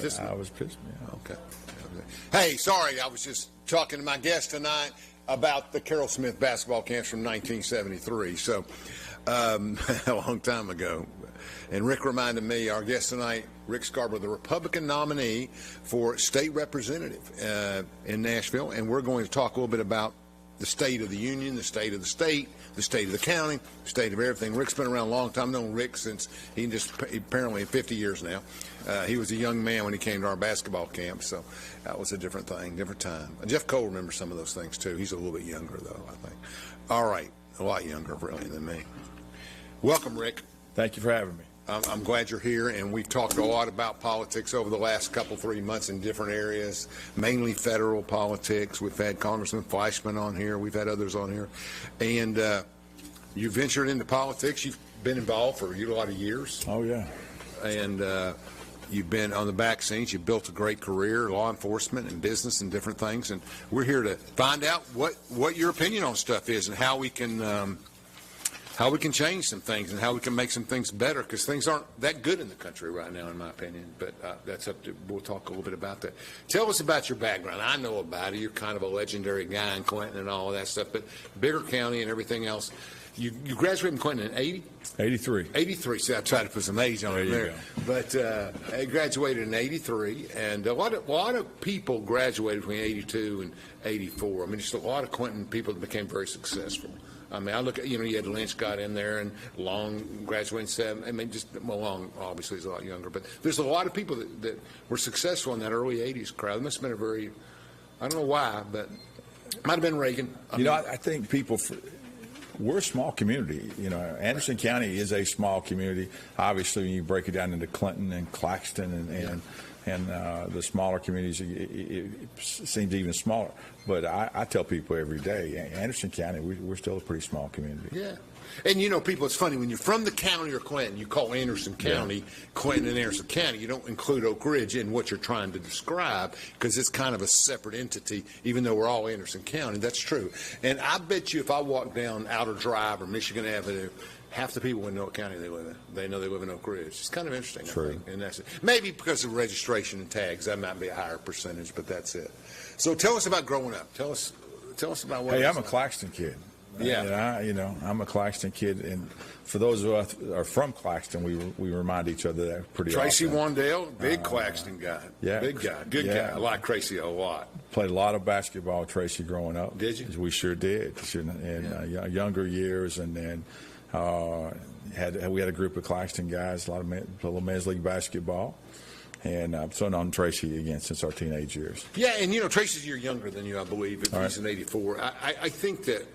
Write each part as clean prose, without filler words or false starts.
participant. I was pissed. Yeah. Okay. Hey, sorry, I was just talking to my guest tonight about the Carroll Smith basketball camps from 1973. So, a long time ago. And Rick reminded me, our guest tonight, Rick Scarbrough, the Republican nominee for state representative in Nashville. And we're going to talk a little bit about the state of the union, the state of the state, the state of the county, the state of everything. Rick's been around a long time. I've known Rick since apparently 50 years now. He was a young man when he came to our basketball camp, so that was a different thing, different time. Jeff Cole remembers some of those things, too. He's a little bit younger, though, I think. All right, a lot younger, really, than me. Welcome, Rick. Thank you for having me. I'm glad you're here, and we've talked a lot about politics over the last 3 months in different areas, mainly federal politics. We've had Congressman Fleischman on here. We've had others on here. And you ventured into politics. You've been involved for a lot of years. Oh, yeah. And you've been on the back scenes. You've built a great career, law enforcement and business and different things. And we're here to find out what your opinion on stuff is and how we can change some things and how we can make some things better, because things aren't that good in the country right now, in my opinion. But that's up to, we'll talk a little bit about that. Tell us about your background. I know about it. You're kind of a legendary guy in Clinton and all of that stuff, but bigger county and everything else. You graduated in Clinton in 80? 83. 83. See, I tried to put some age on it there. But I graduated in 83, and a lot of people graduated between 82 and 84. I mean, just a lot of Clinton people that became very successful. I mean, I look at, you had Lynch got in there, and Long graduated in 7. I mean, Long obviously is a lot younger, but there's a lot of people that were successful in that early 80s crowd. It must have been a very, I don't know why, but it might have been Reagan. I think people, we're a small community. Anderson County is a small community. Obviously, when you break it down into Clinton and Claxton and the smaller communities, it seems even smaller. But I tell people every day, Anderson County, we're still a pretty small community. Yeah. And, people, it's funny, when you're from the county or Clinton, you call Anderson County Clinton and Anderson County. You don't include Oak Ridge in what you're trying to describe, because it's kind of a separate entity, even though we're all Anderson County. That's true. And I bet you if I walk down Outer Drive or Michigan Avenue, half the people wouldn't know what county they live in. They know they live in Oak Ridge. It's kind of interesting, True. I think. And that's it. Maybe because of registration and tags, that might be a higher percentage, but that's it. So tell us about growing up. Tell us about what. Hey, I'm a Claxton kid. Yeah. I'm a Claxton kid, and for those of us who are from Claxton, we remind each other that pretty Tracy often. Wandale, big Claxton guy. Yeah. Big guy, good guy. I like Tracy a lot. Played a lot of basketball with Tracy growing up. Did you? We sure did. In younger years, and then we had a group of Claxton guys, a little men's league basketball. And so I've known Tracy again since our teenage years. Yeah, and Tracy's a year younger than you, I believe. If he's in '84. I think that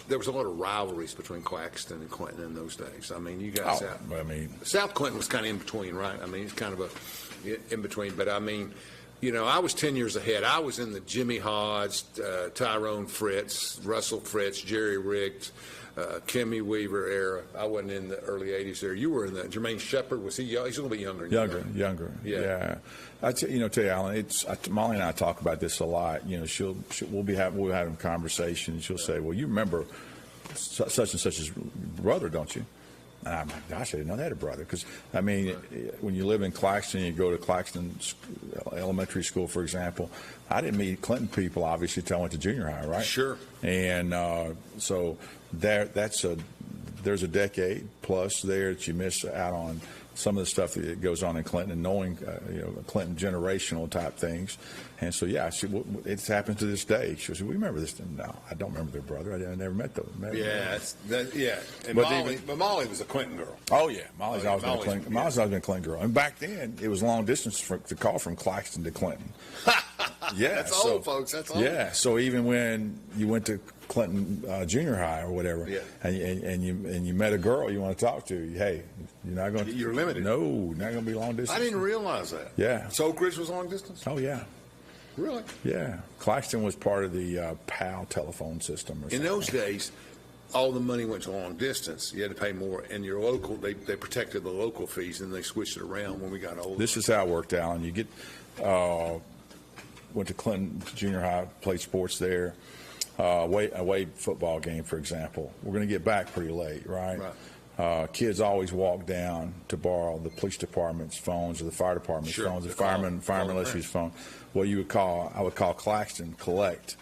there was a lot of rivalries between Claxton and Clinton in those days. I mean, you guys South Clinton was kind of in between, right? I mean, it's kind of in between. But I mean, I was 10 years ahead. I was in the Jimmy Hodge, Tyrone Fritz, Russell Fritz, Jerry Riggs, Kimmy Weaver era. I wasn't in the early 80s there. You were in the Jermaine Shepard. Was he young? He's a little bit younger. Younger. Yeah. Tell you, Alan, Molly and I talk about this a lot. We'll have having conversations. She'll say, "Well, you remember such and such's brother, don't you?" And I'm like, "Gosh, I didn't know they had a brother." Because when you live in Claxton, you go to Claxton Elementary School, for example. I didn't meet Clinton people obviously until I went to junior high, right? Sure. And so there's a decade plus there that you miss out on some of the stuff that goes on in Clinton, and knowing Clinton generational type things. And so it's happened to this day. She said, "We remember this." No, I don't remember their brother. I never met them. And Molly was a Clinton girl. Oh yeah, Molly's always been a Clinton girl. And back then it was long distance to call from Claxton to Clinton. Yeah, that's old, folks. That's old. Yeah, so even when you went to Clinton junior high or whatever, and you met a girl you want to talk to, hey, you're not going. You're limited. No, not going to be long distance. I didn't realize that. Yeah. So Oak Ridge was long distance. Oh yeah. Really? Yeah. Claxton was part of the PAL telephone system. Or something. In those days, all the money went to long distance. You had to pay more. And your local, they protected the local fees, and they switched it around when we got older. This is how it worked, Alan. You get went to Clinton Junior High, played sports there. Away football game, for example. We're going to get back pretty late, right? kids always walk down to borrow the police department's phones or the fire department's phones, the fireman militia's phone. What I would call Claxton, collect.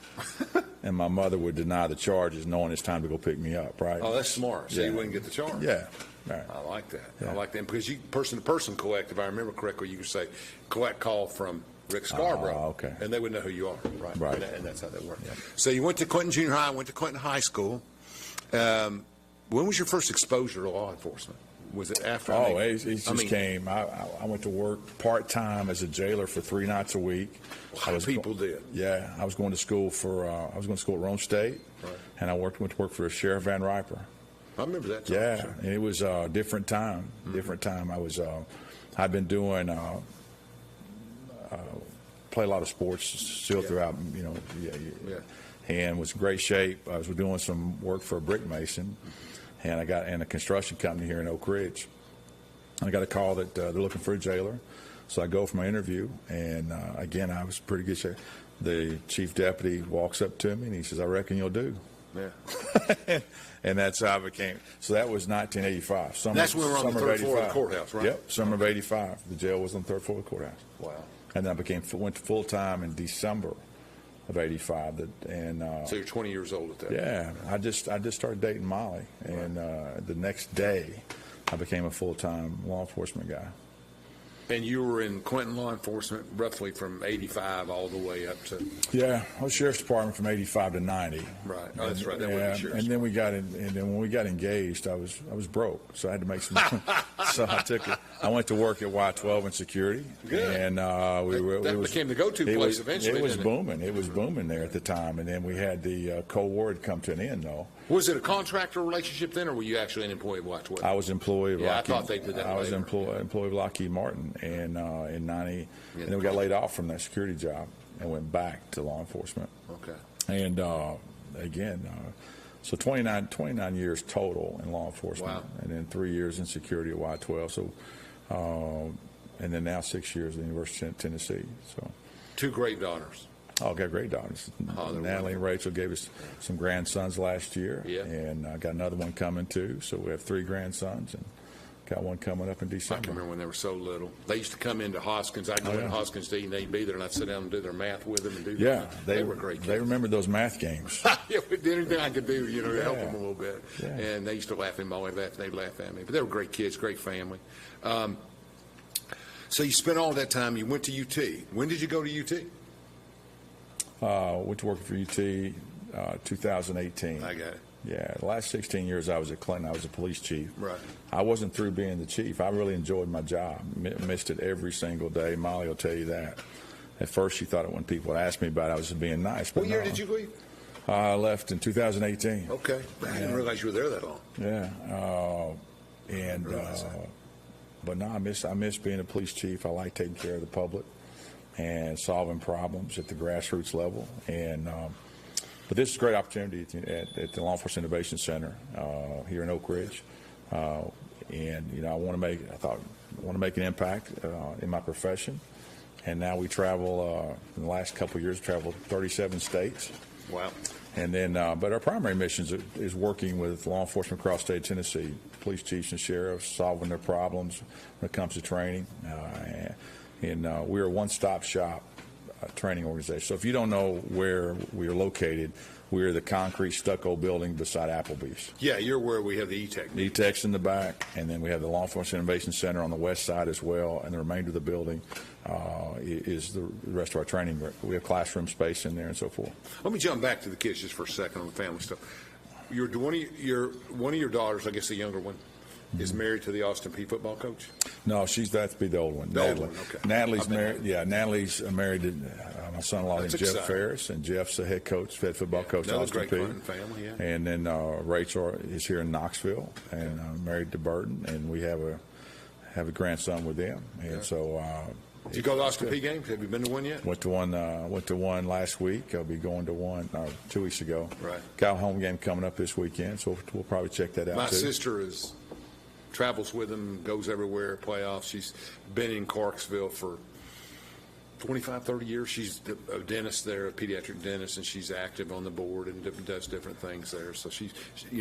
And my mother would deny the charges, knowing it's time to go pick me up, right? Oh, that's smart. So you wouldn't get the charge. Yeah. Right. I like that. Yeah. I like that. Because you person-to-person collect, if I remember correctly, you could say, collect call from Rick Scarbrough. Okay. And they would know who you are, right? Right. And that's how that works. Yeah. So you went to Clinton Junior High, went to Clinton High School. When was your first exposure to law enforcement? Was it after? It just came. I went to work part-time as a jailer for 3 nights a week. People did. Yeah. I was going to school at Rome State. Right. And I went to work for Sheriff Van Riper. I remember that time. Yeah. Sure. And it was a different time. Different time. I've been doing, play a lot of sports still throughout, and was in great shape. I was doing some work for a brick mason. And I got in a construction company here in Oak Ridge. And I got a call that they're looking for a jailer. So I go for my interview, and again, I was pretty good shape. The chief deputy walks up to me, and he says, "I reckon you'll do." Yeah. And that's how I became. So that was 1985. That's when we were on the third floor of the courthouse, right? Yep, summer of '85. The jail was on the third floor of the courthouse. Wow. And then I went to full-time in December of '85. So you're 20 years old at that. Yeah, I just started dating Molly, and the next day, I became a full-time law enforcement guy. And you were in Clinton law enforcement roughly from '85 all the way up to. Yeah, I was sheriff's department from '85 to '90. Right. Oh, that's right. That would be sheriff's. And then when we got engaged, I was broke, so I had to make some. So I went to work at Y12 in security. Good. And that became the go-to place eventually. It was booming. It was booming there at the time, and then we had the Cold War had come to an end, though. Was it a contractor relationship then, or were you actually an employee of Y12? I was employed. Yeah, I thought they did that. I was employed of Lockheed Martin, and in '90, and then we got laid off from that security job and went back to law enforcement. Okay. And again, so 29 years total in law enforcement. Wow. And then 3 years in security at Y12. So, and then now 6 years at the University of Tennessee. So. 2 great daughters. Oh, got great daughters. Natalie and Rachel gave us some grandsons last year. Yeah. And I got another one coming too. So we have 3 grandsons and got one coming up in December. I can remember when they were so little. They used to come into Hoskins. I'd go into Hoskins to eat, and they'd be there, and I'd sit down and do their math with them and do that. Yeah, they were great kids. They remembered those math games. Yeah, we did anything I could do, to help them a little bit. Yeah. And they used to laugh at me, always laugh, and they'd laugh at me. But they were great kids, great family. So you spent all that time. You went to UT. When did you go to UT? Went to work for UT 2018. I got it. Yeah, the last 16 years I was at Clinton. I was a police chief. Right. I wasn't through being the chief. I really enjoyed my job. Missed it every single day. Molly will tell you that. At first, she thought it when people would ask me about it, I was just being nice. But what year did you leave? I left in 2018. Okay. I didn't realize you were there that long. Yeah. But no, I miss being a police chief. I like taking care of the public and solving problems at the grassroots level. But this is a great opportunity at the Law Enforcement Innovation Center here in Oak Ridge, and I want to make an impact in my profession. And now we travel. In the last couple of years, traveled 37 states. Wow. And then, but our primary mission is working with law enforcement across the state of Tennessee, police chiefs and sheriffs, solving their problems when it comes to training. And we're a one-stop shop training organization. So if you don't know where we are located, we're the concrete stucco building beside Applebee's. Yeah, you're where we have the E-Tech. E-Tech's in the back, and then we have the Law Enforcement Innovation Center on the west side as well, and the remainder of the building is the rest of our training. We have classroom space in there and so forth. Let me jump back to the kids just for a second on the family stuff. One of your daughters, I guess the younger one, is married to the Austin Peay football coach? No, that's the old one. The old one, okay. Natalie's married. Yeah, Natalie's married to my son-in-law named Jeff Ferris, and Jeff's the head coach, head football coach at Austin Peay. Family, yeah. And then Rachel is here in Knoxville and married to Burton, and we have a grandson with them. And so. Did you go to Austin Peay games? Have you been to one yet? Went to one last week. I'll be going to one 2 weeks ago. Right. Got a home game coming up this weekend, so we'll probably check that out. My too. sister travels with him, goes everywhere, playoffs. She's been in Clarksville for 25, 30 years. She's a dentist there, a pediatric dentist, and she's active on the board and does different things there. So she's,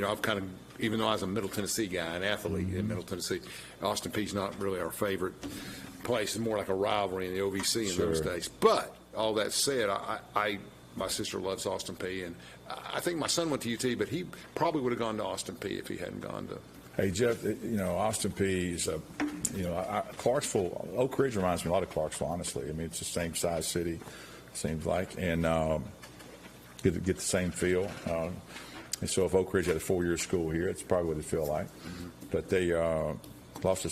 I've kind of, even though I was a Middle Tennessee guy, an athlete in Middle Tennessee, Austin Peay's not really our favorite place. It's more like a rivalry in the OVC in those days. But all that said, my sister loves Austin Peay, and I think my son went to UT, but he probably would have gone to Austin Peay if he hadn't gone to. Hey, Jeff, Austin Peay is, Clarksville, Oak Ridge reminds me a lot of Clarksville, honestly. I mean, it's the same size city, seems like, and get the same feel. And so if Oak Ridge had a 4-year school here, it's probably what it'd feel like. But they lost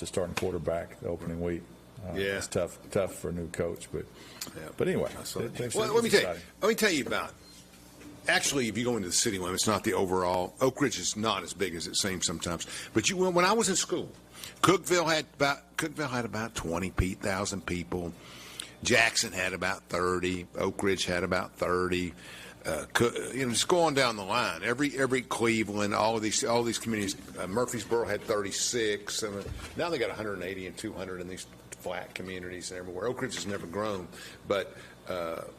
a starting quarterback the opening week. It's tough for a new coach, but anyway. Well, let me tell you about. Actually, if you go into the city limits, not the overall. Oak Ridge is not as big as it seems sometimes. But when I was in school, Cookeville had about 20,000 people. Jackson had about 30. Oak Ridge had about 30. Just going down the line. Every Cleveland, all these communities. Murfreesboro had 36. Now they got 180 and 200 in these flat communities and everywhere. Oak Ridge has never grown, but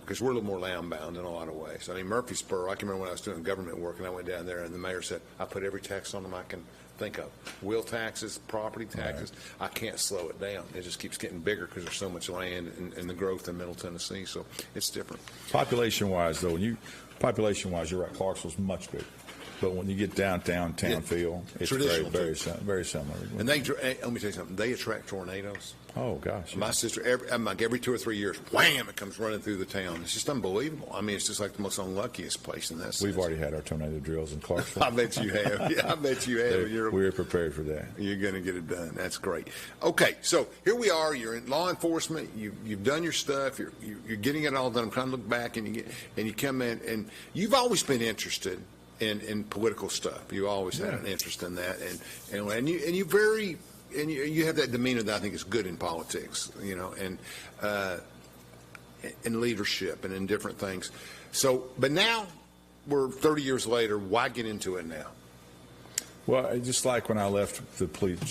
because we're a little more land-bound in a lot of ways. I mean, Murfreesboro, I can remember when I was doing government work, and I went down there, and the mayor said, I put every tax on them I can think of. Wheel taxes, property taxes. Right. I can't slow it down. It just keeps getting bigger because there's so much land and the growth in Middle Tennessee, so it's different. Population-wise, though, you're right, Clarksville's much bigger. But when you get downtown town feel, it's very similar. And let me tell you something. They attract tornadoes. Oh gosh! My sister, every 2 or 3 years, wham! It comes running through the town. It's just unbelievable. I mean, it's just like the most unluckiest place in that sense. We've already had our tornado drills in Clarksville. I bet you have. Yeah, I bet you have. We're prepared for that. You're going to get it done. That's great. Okay, so here we are. You're in law enforcement. You've done your stuff. You're getting it all done. I'm trying to look back, and you come in, and you've always been interested in political stuff. You always had an interest in that, and you have that demeanor that I think is good in politics, and in leadership and in different things. So, but now we're 30 years later. Why get into it now? Well, just like when I left the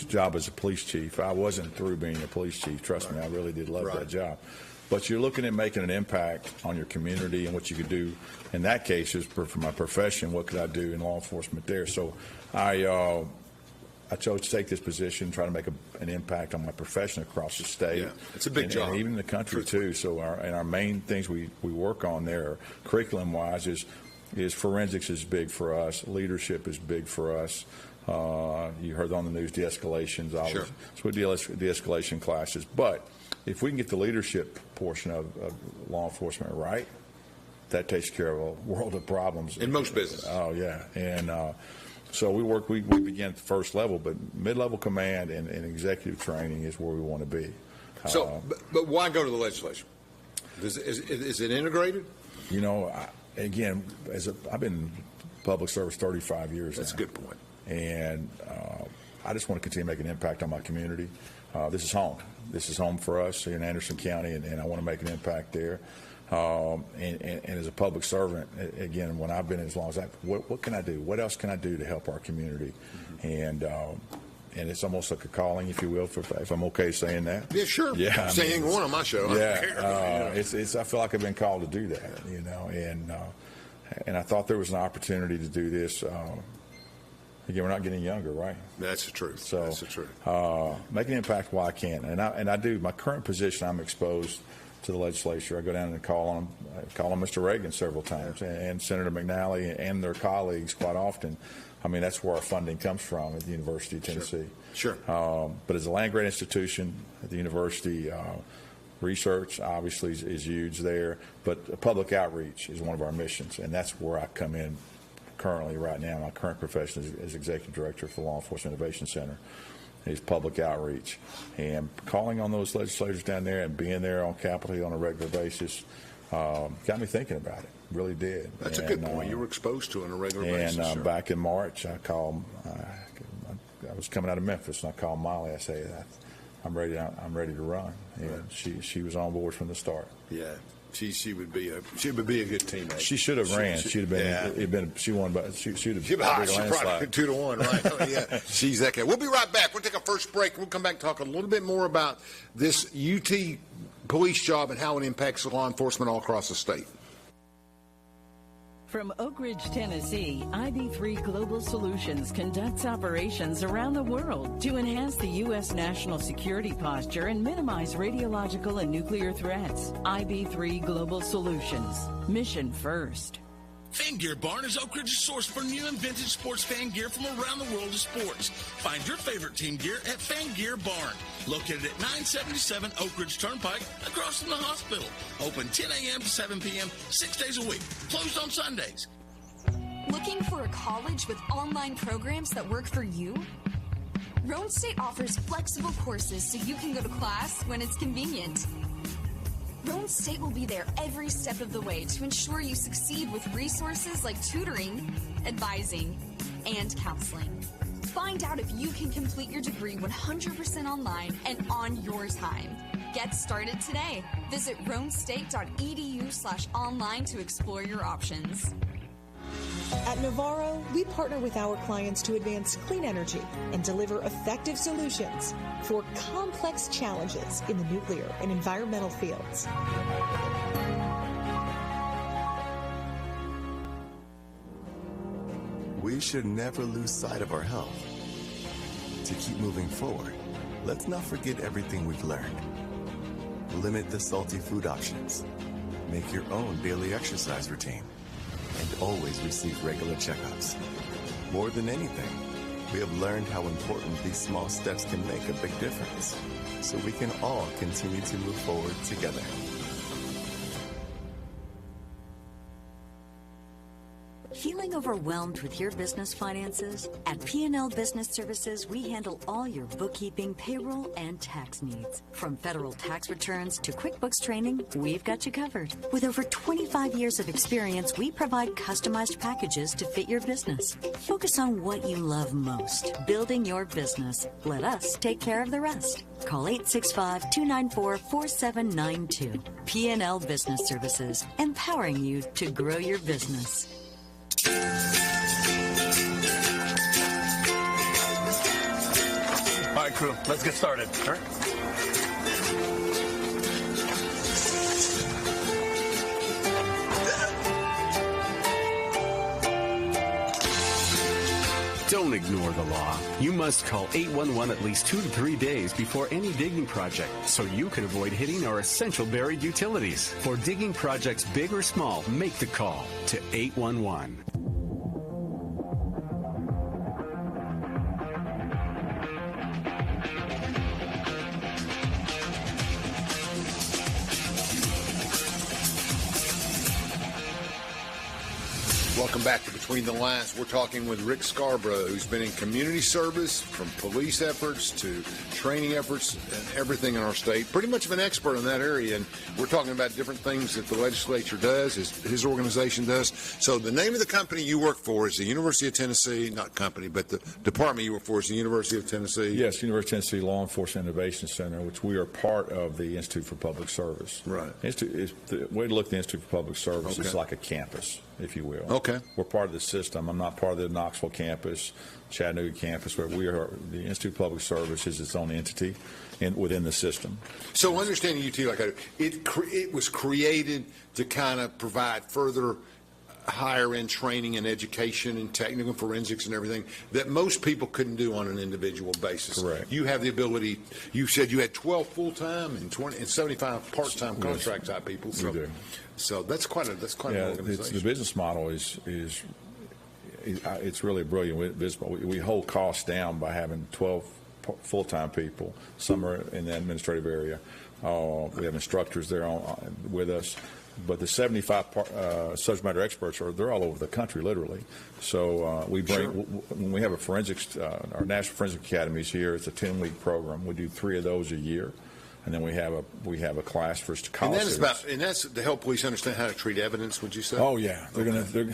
job as a police chief, I wasn't through being a police chief. Trust me, I really did love that job. But you're looking at making an impact on your community and what you could do. In that case, is for my profession, what could I do in law enforcement there? So I chose to take this position, try to make an impact on my profession across the state. Yeah, it's a big job. And even in the country, too. So our main things we work on there, curriculum-wise, is forensics is big for us. Leadership is big for us. You heard on the news de-escalations. Sure. So we de-escalation classes. But if we can get the leadership portion of law enforcement right, that takes care of a world of problems. In most businesses. Oh, yeah. And so we begin at the first level, but mid-level command and executive training is where we want to be. So, but why go to the legislature? Is it integrated? Again, I've been in public service 35 years That's now. a good point. And I just want to continue to make an impact on my community. This is home. This is home for us in Anderson County, and I want to make an impact there. And as a public servant, again, when I've been as long as what can I do? What else can I do to help our community? Mm-hmm. And it's almost like a calling, if you will, if I'm okay saying that. Yeah, sure. Yeah, say anything you want on my show. Yeah, I feel like I've been called to do that, and I thought there was an opportunity to do this. Again, we're not getting younger, right? That's the truth. So, that's the truth. Make an impact while I can, and I do. My current position, I'm exposed to the legislature. I go down and call on Mr. Reagan several times, and Senator McNally and their colleagues quite often. I mean, that's where our funding comes from at the University of Tennessee. Sure. But as a land-grant institution at the university, research obviously is huge there, but public outreach is one of our missions, and that's where I come in currently right now. My current profession is executive director for the Law Enforcement Innovation Center. Is public outreach, and calling on those legislators down there and being there on Capitol Hill on a regular basis got me thinking about it. Really did. That's a good point. You were exposed to it on a regular basis. And back in March, I called. I was coming out of Memphis, and I called Molly. I said, "I'm ready to run." And she was on board from the start. Yeah. she would be a good teammate. She should have ran. She'd have been. She won, but she'd have. She probably 2-1, right? Oh, yeah, she's that guy. We'll be right back. We'll take a first break. We'll come back and talk a little bit more about this UT police job and how it impacts law enforcement all across the state. From Oak Ridge, Tennessee, IB3 Global Solutions conducts operations around the world to enhance the U.S. national security posture and minimize radiological and nuclear threats. IB3 Global Solutions. Mission first. Fan Gear Barn is Oak Ridge's source for new and vintage sports fan gear from around the world of sports. Find your favorite team gear at Fan Gear Barn, located at 977 Oak Ridge Turnpike, across from the hospital. Open 10 a.m. to 7 p.m., 6 days a week. Closed on Sundays. Looking for a college with online programs that work for you? Roane State offers flexible courses so you can go to class when it's convenient. Roane State will be there every step of the way to ensure you succeed with resources like tutoring, advising, and counseling. Find out if you can complete your degree 100% online and on your time. Get started today. Visit roanstate.edu/online to explore your options. At Navarro, we partner with our clients to advance clean energy and deliver effective solutions for complex challenges in the nuclear and environmental fields. We should never lose sight of our health. To keep moving forward, let's not forget everything we've learned. Limit the salty food options. Make your own daily exercise routine. And always receive regular checkups. More than anything, we have learned how important these small steps can make a big difference, so we can all continue to move forward together. Feeling overwhelmed with your business finances? At P&L Business Services, we handle all your bookkeeping, payroll, and tax needs. From federal tax returns to QuickBooks training, we've got you covered. With over 25 years of experience, we provide customized packages to fit your business. Focus on what you love most, building your business. Let us take care of the rest. Call 865-294-4792. P&L Business Services, empowering you to grow your business. All right, crew, let's get started. Sure. Don't ignore the law. You must call 811 at least 2 to 3 days before any digging project so you can avoid hitting our essential buried utilities. For digging projects big or small, make the call to 811. Welcome back to Between the Lines. We're talking with Rick Scarbrough, who's been in community service, from police efforts to training efforts and everything in our state. Pretty much of an expert in that area, and we're talking about different things that the legislature does, his organization does. So the name of the company you work for is the University of Tennessee, not company, but the department you work for is the University of Tennessee. Yes, University of Tennessee Law Enforcement Innovation Center, which we are part of the Institute for Public Service. Right. The way to look at the Institute for Public Service is like a campus, if you will. Okay. We're part of the system. I'm not part of the Knoxville campus, Chattanooga campus, but we are the Institute of Public Service is its own entity within the system. So understanding UT like I do, it was created to kind of provide further higher end training and education and technical forensics and everything that most people couldn't do on an individual basis. Correct. You have the ability. You said you had 12 full-time and 75 part-time contract type people. So, we do. So that's quite an organization. The business model is it's really brilliant. We hold costs down by having 12 full-time people. Some are in the administrative area. We have instructors there with us. But the 75 subject matter experts they're all over the country, literally. So we bring when we have a forensics, our National Forensic Academies here. It's a 10-week program. We do 3 of those a year. and then we have a class for college. And that's to help police understand how to treat evidence. Would you say? Oh yeah, everybody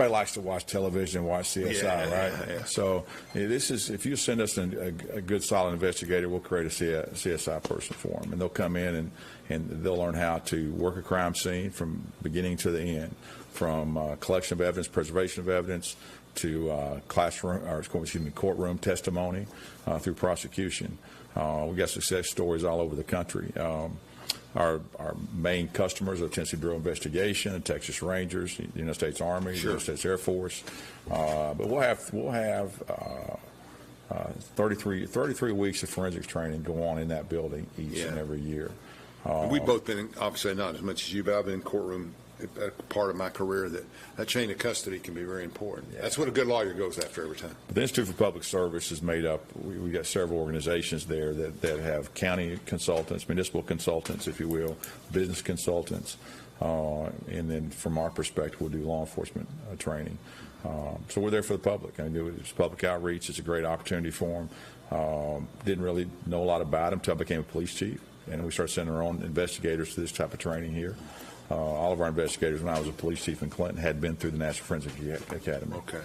likes to watch television and watch CSI, right? Yeah. So this is, if you send us a good solid investigator, we'll create a CSI person for them, and they'll come in and they'll learn how to work a crime scene from beginning to the end, from collection of evidence, preservation of evidence, to courtroom testimony through prosecution. We got success stories all over the country. Our main customers are the Tennessee Bureau of Investigation, the Texas Rangers, the United States Army, the United States Air Force. But we'll have 33 weeks of forensics training go on in that building each and every year. We've both been, obviously not as much as you, but I've been in courtroom part of my career. That chain of custody can be very important. That's what a good lawyer goes after every time. The Institute for Public Service is made up, we got several organizations there that have county consultants, municipal consultants, if you will, business consultants, and then from our perspective, we'll do law enforcement training. So we're there for the public. I mean, it's public outreach. It's a great opportunity for them. Didn't really know a lot about them until I became a police chief, and we started sending our own investigators to this type of training here. All of our investigators, when I was a police chief in Clinton, had been through the National Forensic Academy. Okay.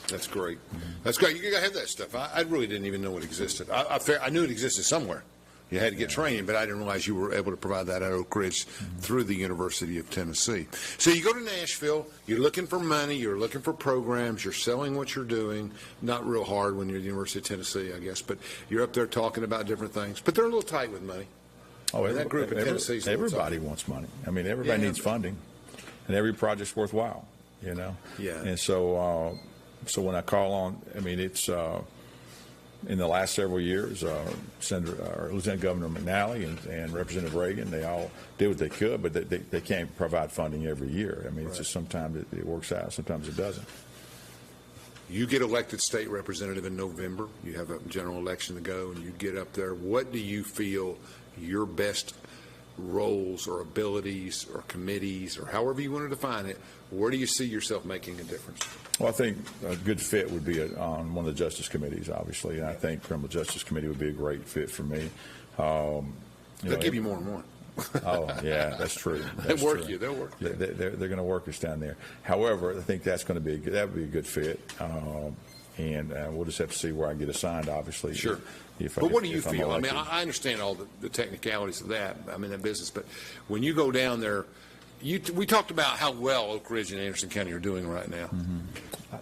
That's great. That's great. You got to have that stuff. I really didn't even know it existed. I knew it existed somewhere. You had to get training, but I didn't realize you were able to provide that at Oak Ridge through the University of Tennessee. So you go to Nashville, you're looking for money, you're looking for programs, you're selling what you're doing. Not real hard when you're at the University of Tennessee, I guess, but you're up there talking about different things. But they're a little tight with money. Oh, that group in Tennessee. Everybody wants money. I mean, everybody needs funding, and every project's worthwhile, you know. Yeah. And so, when I call on, I mean, it's in the last several years, Lieutenant Governor McNally and Representative Reagan, they all did what they could, but they can't provide funding every year. I mean, it's just sometimes it works out, sometimes it doesn't. You get elected state representative in November. You have a general election to go, and you get up there. What do you feel your best roles or abilities or committees or however you want to define it, where do you see yourself making a difference? Well, I think a good fit would be on one of the justice committees, obviously, and I think criminal justice committee would be a great fit for me. They'll give you more and more. Oh, yeah, that's true. They'll work you. They're going to work us down there. However, I think that would be a good fit. And we'll just have to see where I get assigned, obviously. Sure. But what do you feel? I mean, I understand all the technicalities of that. I'm in that business. But when you go down there, we talked about how well Oak Ridge and Anderson County are doing right now. Mm-hmm.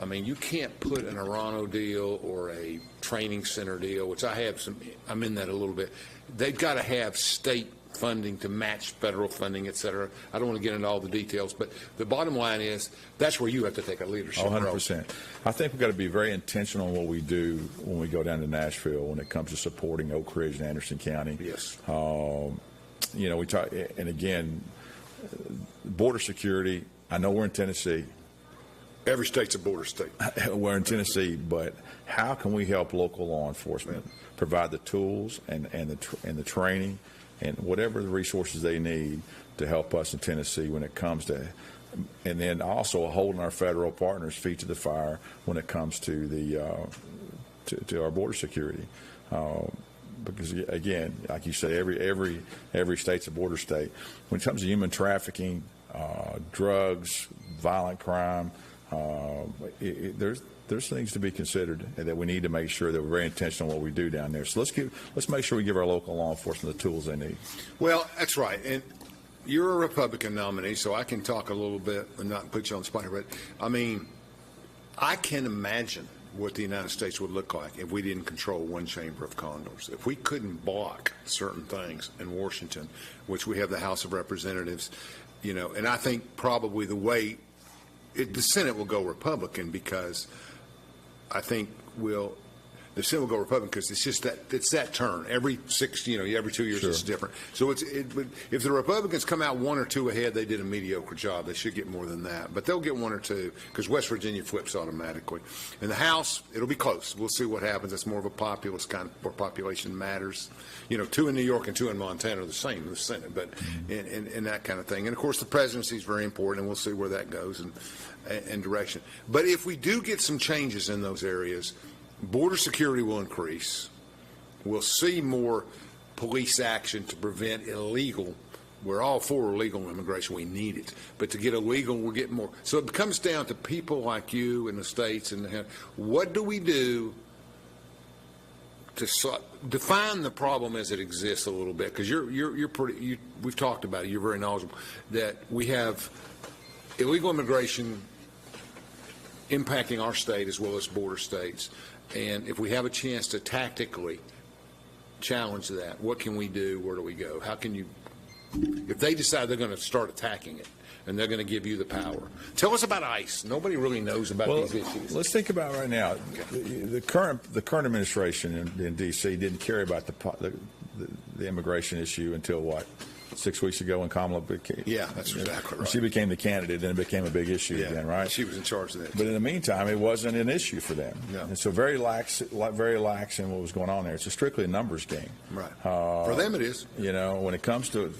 I mean, you can't put an Arano deal or a training center deal, which I'm in that a little bit. They've got to have state funding to match federal funding, et cetera. I don't want to get into all the details, but the bottom line is that's where you have to take a leadership role. 100%. I think we've got to be very intentional in what we do when we go down to Nashville when it comes to supporting Oak Ridge and Anderson County. Yes. We talk, and again, border security, I know we're in Tennessee. Every state's a border state. We're in Tennessee, but how can we help local law enforcement provide the tools and the training and whatever the resources they need to help us in Tennessee when it comes to, and then also holding our federal partners' feet to the fire when it comes to to our border security. Because again, like you say, every state's a border state. When it comes to human trafficking, drugs, violent crime, there's things to be considered that we need to make sure that we're very intentional in what we do down there. So let's make sure we give our local law enforcement the tools they need. Well, that's right. And you're a Republican nominee, so I can talk a little bit and not put you on the spot here. But I mean, I can imagine what the United States would look like if we didn't control one chamber of condors. If we couldn't block certain things in Washington, which we have the House of Representatives, and I think probably the Senate will go Republican because I think the Senate will go Republican because it's that turn every 2 years. Sure. It's different. So if the Republicans come out 1 or 2 ahead, they did a mediocre job. They should get more than that, but they'll get 1 or 2 because West Virginia flips automatically. In the House, it'll be close. We'll see what happens. It's more of a populist kind of where population matters. 2 in New York and 2 in Montana are the same in the Senate, but in that kind of thing. And of course, the presidency is very important, and we'll see where that goes and direction. But if we do get some changes in those areas, border security will increase. We'll see more police action to prevent illegal. We're all for illegal immigration. We need it. But to get illegal, we're getting more. So it comes down to people like you in the States. And what do we do to define the problem as it exists a little bit? Because you're pretty, we've talked about it. You're very knowledgeable. That we have illegal immigration impacting our state as well as border states. And if we have a chance to tactically challenge that, what can we do? Where do we go? How can you, if they decide they're going to start attacking it and they're going to give you the power? Tell us about ICE. Nobody really knows about these issues. Let's think about right now. The current administration in D.C. didn't care about the immigration issue until what? 6 weeks ago when Kamala became, that's exactly right. She became the candidate, and it became a big issue again, right? She was in charge of that. But in the meantime, it wasn't an issue for them. No. And so very lax in what was going on there. It's strictly a numbers game. Right. For them, it is. You know, when it comes to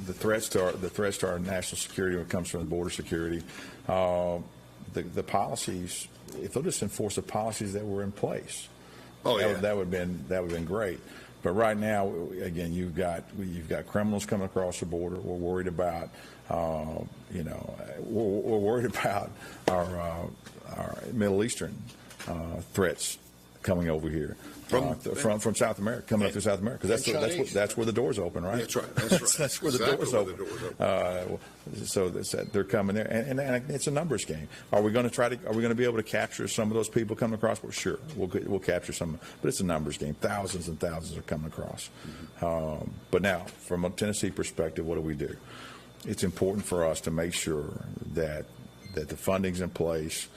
the threats to our national security, when it comes from the border security, the policies, if they'll just enforce the policies that were in place, that would have been great. But right now, again, you've got criminals coming across the border. We're worried about, we're worried about our Middle Eastern threats coming over here from South America, coming up through South America, because that's where the doors open, right? That's right. That's right. That's where the doors open. So they're coming there, and it's a numbers game. Are we going to be able to capture some of those people coming across? Well, sure, we'll capture some, but it's a numbers game. Thousands and thousands are coming across. But now, from a Tennessee perspective, what do? It's important for us to make sure that the funding's in place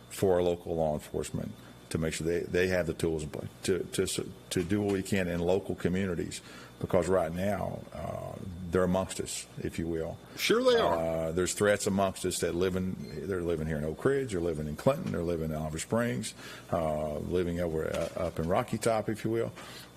for our local law enforcement, to make sure they have the tools in place to do what we can in local communities, because right now they're amongst us, if you will. Sure they are. There's threats amongst us that they're living here in Oak Ridge, they're living in Clinton, they're living in Oliver Springs, living up in Rocky Top, if you will.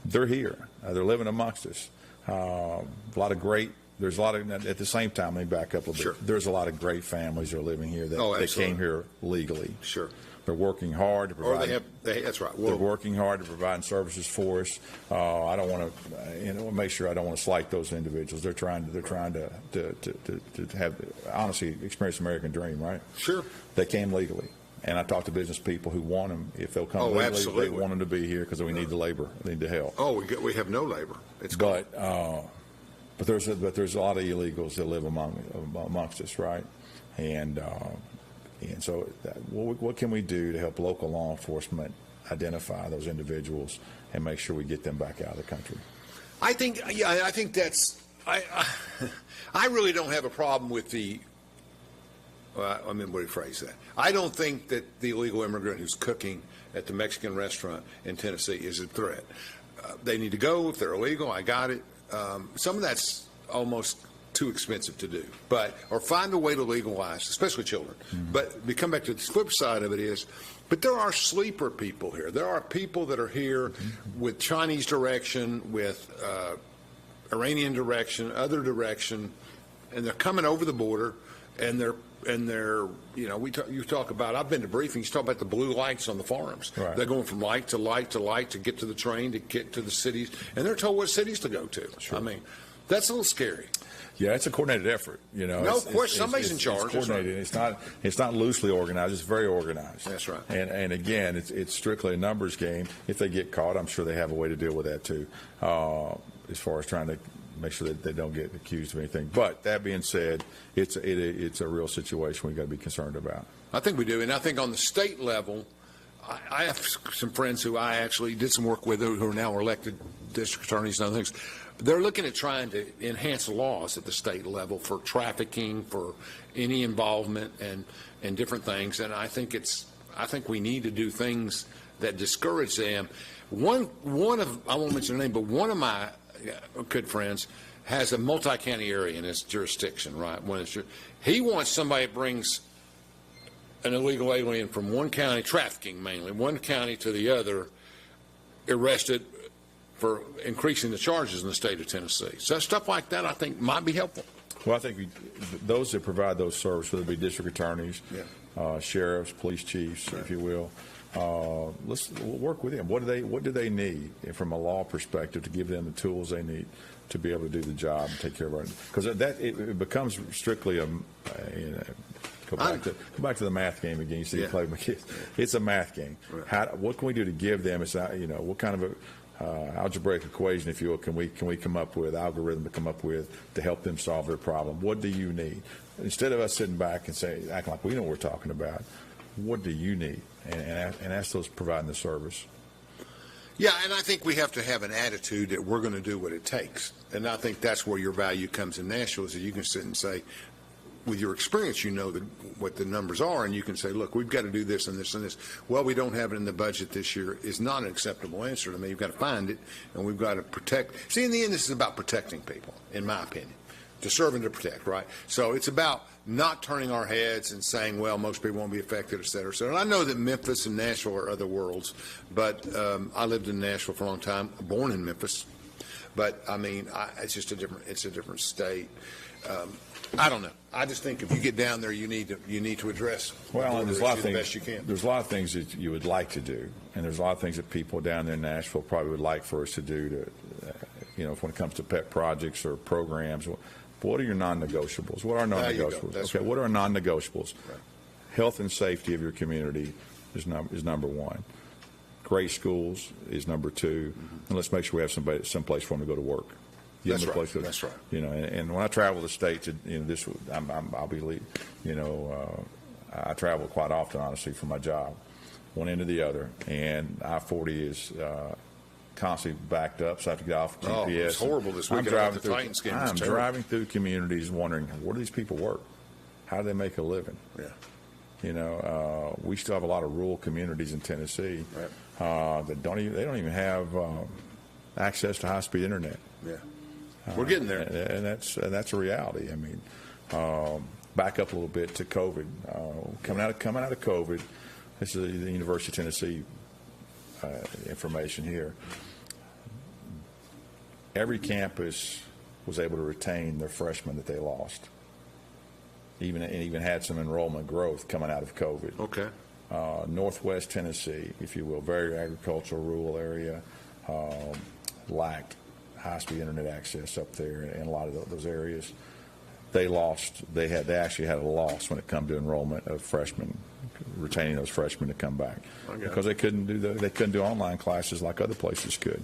They're here. They're living amongst us. There's a lot of, at the same time, let me back up a bit. Sure. There's a lot of great families that are living here that came here legally. Sure. They're working hard to provide. That's right. They're working hard to provide services for us. I don't want to, make sure I don't want to slight those individuals. They're trying to have, honestly, experience the American dream, right? Sure. They came legally. And I talk to business people who want them. If they'll come legally, absolutely. they want them to be here because we need the labor, we need the help. We have no labor. But there's a lot of illegals that live amongst us, right? And so what can we do to help local law enforcement identify those individuals and make sure we get them back out of the country? I think that's I really don't have a problem with the. Let me rephrase that. I don't think that the illegal immigrant who's cooking at the Mexican restaurant in Tennessee is a threat. They need to go if they're illegal. I got it. Some of that's almost too expensive to do, or find a way to legalize, especially children. Mm-hmm. But we come back to the flip side of it is, but there are sleeper people here. There are people that are here with Chinese direction, with Iranian direction, other direction, and they're coming over the border, and they're you talk about, I've been to briefings, you talk about the blue lights on the farms. Right. They're going from light to light to light to get to the train, to get to the cities, and they're told what cities to go to. Sure. I mean, that's a little scary. Yeah, it's a coordinated effort. No question. Somebody's in charge. It's coordinated. Right. It's not loosely organized. It's very organized. That's right. And again, it's strictly a numbers game. If they get caught, I'm sure they have a way to deal with that too, as far as trying to make sure that they don't get accused of anything. But that being said, it's a real situation we've got to be concerned about. I think we do, and I think on the state level, I have some friends who I actually did some work with who are now elected district attorneys and other things. They're looking at trying to enhance laws at the state level for trafficking, for any involvement, and different things. And I think we need to do things that discourage them. One of, I won't mention the name, but one of my good friends has a multi-county area in his jurisdiction. Right, he wants somebody that brings an illegal alien from one county, trafficking mainly, one county to the other, arrested for increasing the charges in the state of Tennessee. So stuff like that, I think, might be helpful. Well, I think those that provide those services, whether it be district attorneys, sheriffs, police chiefs, if you will, Let's work with them. What do they need from a law perspective to give them the tools they need to be able to do the job and take care of our, because it becomes strictly go back to the math game again. You see, you play with my kids. It's a math game. Right. What can we do to give them? It's what kind of a algebraic equation, if you will, can we come up with, algorithm to come up with to help them solve their problem? What do you need? Instead of us sitting back and acting like we know what we're talking about, what do you need? And ask those providing the service. Yeah, and I think we have to have an attitude that we're going to do what it takes. And I think that's where your value comes in Nashville, is that you can sit and say, with your experience, you know what the numbers are, and you can say, look, we've got to do this and this and this. Well, we don't have it in the budget this year is not an acceptable answer to me. You've got to find it, and we've got to protect. See, in the end, this is about protecting people, in my opinion. To serve and to protect, right? So it's about not turning our heads and saying, well, most people won't be affected, et cetera, et cetera. And I know that Memphis and Nashville are other worlds, but I lived in Nashville for a long time, born in Memphis. But, I mean, it's just a different state. I don't know. I just think if you get down there, you need to address and there's a lot of things, best you can. There's a lot of things that you would like to do, and there's a lot of things that people down there in Nashville probably would like for us to do to, when it comes to pet projects or programs. What are your non-negotiables? What are non-negotiables? Okay, right. What are non-negotiables? Right. Health and safety of your community is number one. Great schools is number two, and let's make sure we have someplace for them to go to work. That's right. That's right. And when I travel the state, I'll be leaving. I travel quite often, honestly, for my job, one end to the other, and I-40 is constantly backed up, so I have to get off GPS. Oh, it's horrible this week. I'm driving through communities wondering, where do these people work? How do they make a living? Yeah. We still have a lot of rural communities in Tennessee that don't even have access to high-speed internet. Yeah. We're getting there. And that's a reality. I mean, back up a little bit to COVID. Coming out of COVID, this is the University of Tennessee information here. Every campus was able to retain their freshmen that they lost. Even had some enrollment growth coming out of COVID. Okay. Northwest Tennessee, if you will, very agricultural, rural area, lacked high-speed internet access up there in a lot of those areas. They actually had a loss when it come to enrollment of freshmen, retaining those freshmen to come back because they couldn't do online classes like other places could.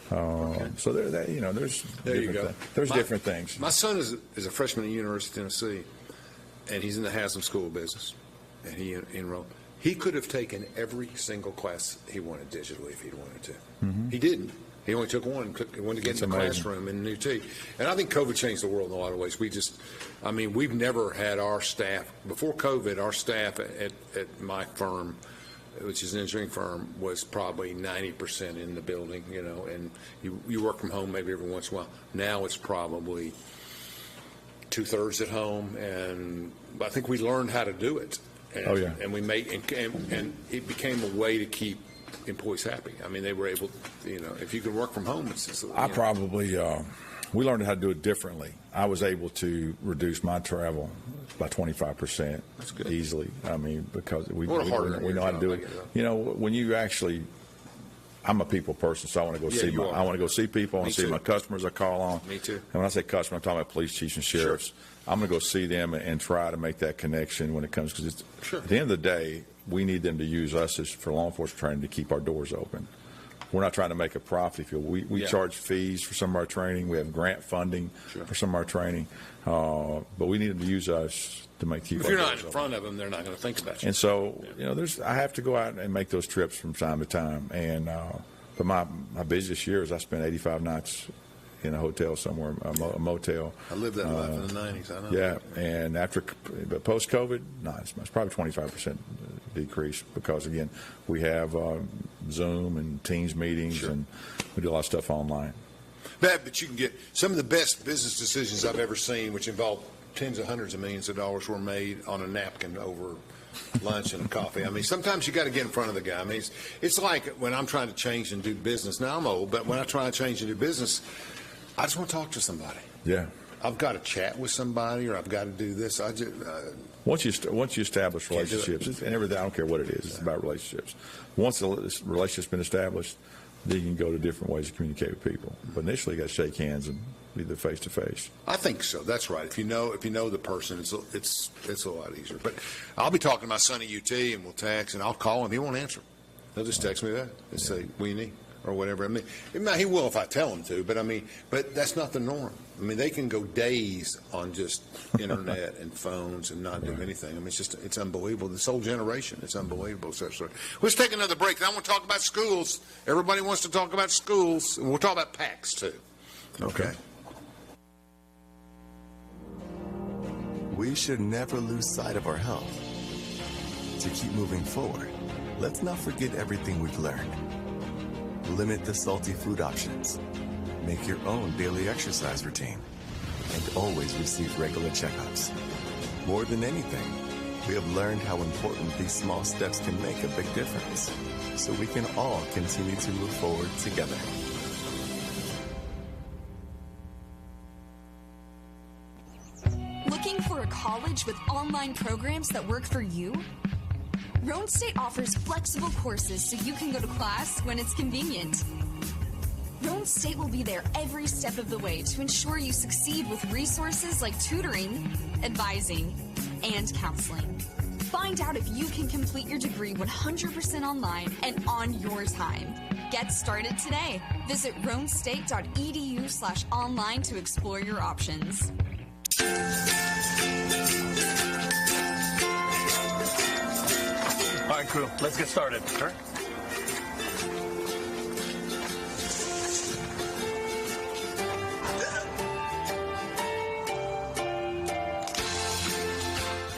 So there's different things. My son is a freshman at the University of Tennessee, and he's in the Haslam School of Business, and he enrolled. He could have taken every single class he wanted digitally if he wanted to. Mm-hmm. He didn't. He only took one. He wanted to get in the classroom in UT. And I think COVID changed the world in a lot of ways. We've never had our staff. Before COVID, our staff at my firm, which is an engineering firm, was probably 90% in the building, and you work from home maybe every once in a while. Now it's probably 2/3 at home, and I think we learned how to do it. And, and we and it became a way to keep employees happy. I mean, they were able, if you can work from home, it's just, we learned how to do it differently. I was able to reduce my travel by 25%. That's good. Easily. I mean, because we know how to do it. When you actually, I'm a people person, so I want to go I want to go see people. I want to see my customers I call on. Me too. And when I say customer, I'm talking about police chiefs and sheriffs. Sure. I'm going to go see them and try to make that connection when it comes, because at the end of the day, we need them to use us for law enforcement training to keep our doors open. We're not trying to make a profit. If you will. We charge fees for some of our training. We have grant funding for some of our training. But we need them to use us to keep our doors open. If you're not in front of them, they're not going to think about you. And so, I have to go out and make those trips from time to time. And but my busiest years, I spent 85 nights in a hotel somewhere, a motel. I lived that life in the 90s. I know. Yeah, and but post-COVID, it's probably 25% decrease because, again, we have Zoom and Teams meetings, and we do a lot of stuff online. But you can get some of the best business decisions I've ever seen, which involve tens of hundreds of millions of dollars, were made on a napkin over lunch and a coffee. I mean, sometimes you got to get in front of the guy. I mean, it's like when I'm trying to change and do business. Now I'm old, but when I try to change and do business, I just want to talk to somebody. Yeah. I've got to chat with somebody or I've got to do this. I just once you establish relationships and everything, I don't care what it is. It's about relationships. Once the relationship's been established, then you can go to different ways to communicate with people. But initially, you got to shake hands and be there face to face. I think so. That's right. If you know the person, it's a lot easier. But I'll be talking to my son at UT, and we'll text, and I'll call him. He won't answer. He'll just text me back and say, "What do you need?" or whatever. I mean, he will if I tell him to. But that's not the norm. I mean, they can go days on just internet and phones and not do anything. I mean, it's unbelievable. This whole generation, it's unbelievable. So, let's take another break. I want to talk about schools. Everybody wants to talk about schools, and we'll talk about PACs too. Okay. We should never lose sight of our health. To keep moving forward, let's not forget everything we've learned. Limit the salty food options. Make your own daily exercise routine. And always receive regular checkups. More than anything, we have learned how important these small steps can make a big difference. So we can all continue to move forward together. Looking for a college with online programs that work for you? Roan State offers flexible courses so you can go to class when it's convenient. Roan State will be there every step of the way to ensure you succeed with resources like tutoring, advising, and counseling. Find out if you can complete your degree 100% online and on your time. Get started today. Visit roanstate.edu/online to explore your options. All right, crew, let's get started. Sure.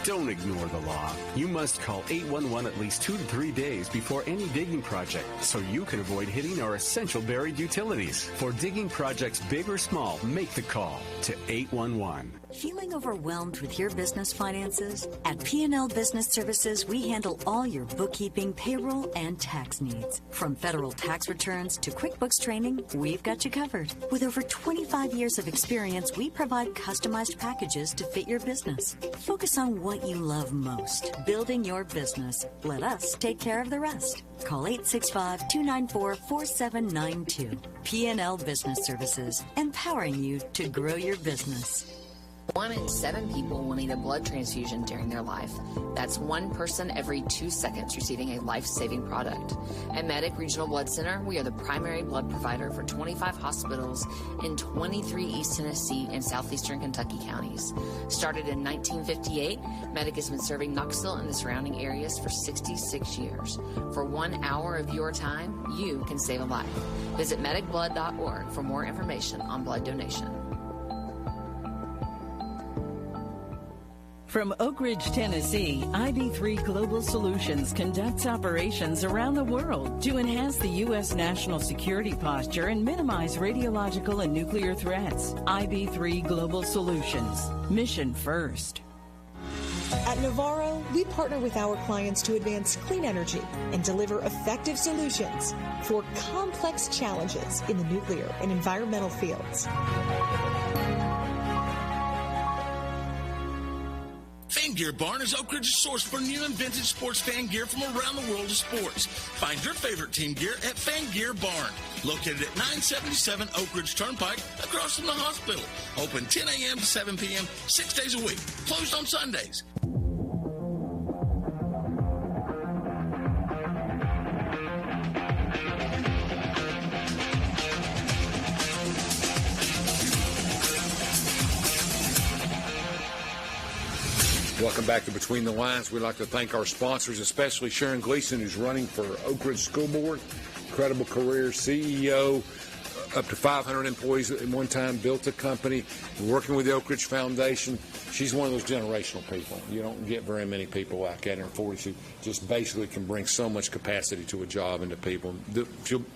Don't ignore the law. You must call 811 at least 2 to 3 days before any digging project so you can avoid hitting our essential buried utilities. For digging projects big or small, make the call to 811. Feeling overwhelmed with your business finances? At P&L Business Services, we handle all your bookkeeping, payroll, and tax needs. From federal tax returns to QuickBooks training, we've got you covered. With over 25 years of experience, we provide customized packages to fit your business. Focus on what you love most, building your business. Let us take care of the rest. Call 865-294-4792. P&L Business Services, empowering you to grow your business. 1 in 7 people will need a blood transfusion during their life. That's 1 person every 2 seconds receiving a life-saving product. At Medic Regional Blood Center, we are the primary blood provider for 25 hospitals in 23 East Tennessee and southeastern Kentucky counties. Started in 1958, Medic has been serving Knoxville and the surrounding areas for 66 years. For 1 hour of your time, you can save a life. Visit medicblood.org for more information on blood donation. From Oak Ridge, Tennessee, IB3 Global Solutions conducts operations around the world to enhance the U.S. national security posture and minimize radiological and nuclear threats. IB3 Global Solutions. Mission first. At Navarro, we partner with our clients to advance clean energy and deliver effective solutions for complex challenges in the nuclear and environmental fields. Fan Gear Barn is Oak Ridge's source for new and vintage sports fan gear from around the world of sports. Find your favorite team gear at Fan Gear Barn, located at 977 Oak Ridge Turnpike, across from the hospital. Open 10 a.m. to 7 p.m., 6 days a week. Closed on Sundays. Welcome back to Between the Lines. We'd like to thank our sponsors, especially Sharon Gleason, who's running for Oak Ridge School Board. Incredible career, CEO, up to 500 employees at one time, built a company, working with the Oak Ridge Foundation. She's one of those generational people. You don't get very many people like that in her 40s who just basically can bring so much capacity to a job and to people.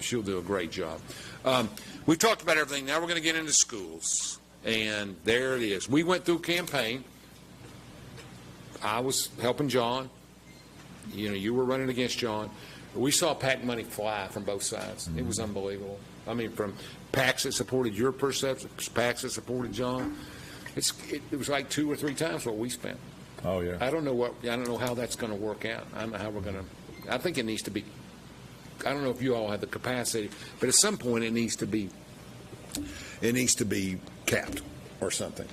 She'll do a great job. We've talked about everything. Now we're going to get into schools. And there it is. We went through a campaign. I was helping John. You were running against John. We saw PAC money fly from both sides. It was unbelievable. I mean, from PACs that supported your perception, PACs that supported John. it was like 2 or 3 times what we spent. Oh yeah. I don't know how that's going to work out. I don't know how we're going to. I think it needs to be. I don't know if you all have the capacity, but at some point it needs to be capped or something.